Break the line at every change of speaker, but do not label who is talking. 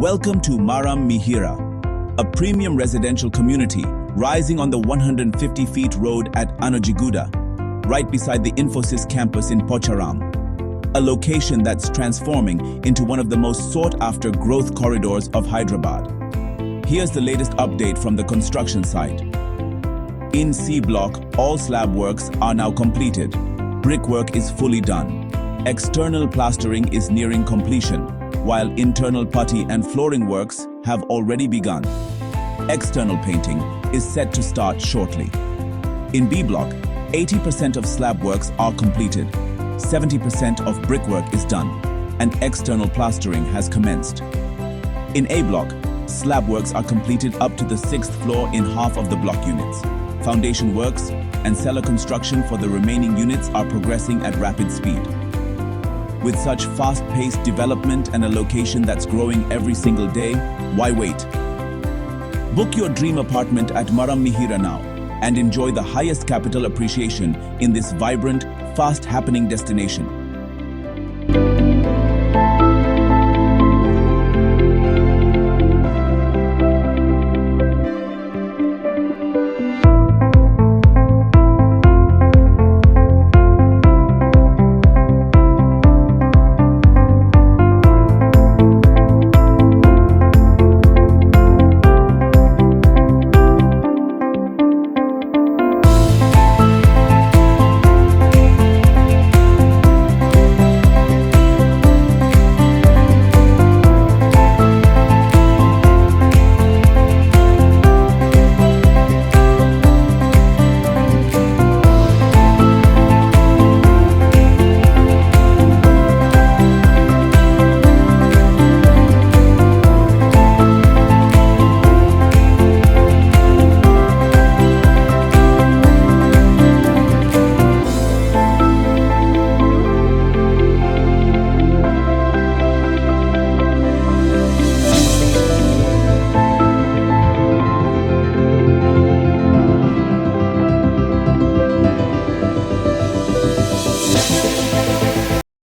Welcome to Maram, Mihira, a premium residential community rising on the 150 feet road at Anojiguda, right beside the Infosys campus in Pocharam, a location that's transforming into one of the most sought-after growth corridors of Hyderabad. Here's the latest update from the construction site. In C block, all slab works are now completed. Brickwork is fully done. External plastering is nearing completion, while internal putty and flooring works have already begun. External painting is set to start shortly. In B block, 80% of slab works are completed, 70% of brickwork is done, and external plastering has commenced. In A block, slab works are completed up to the 6th floor in half of the block units. Foundation works and cellar construction for the remaining units are progressing at rapid speed. With such fast-paced development and a location that's growing every single day, why wait? Book your dream apartment at Maram Mihira now and enjoy the highest capital appreciation in this vibrant, fast-happening destination.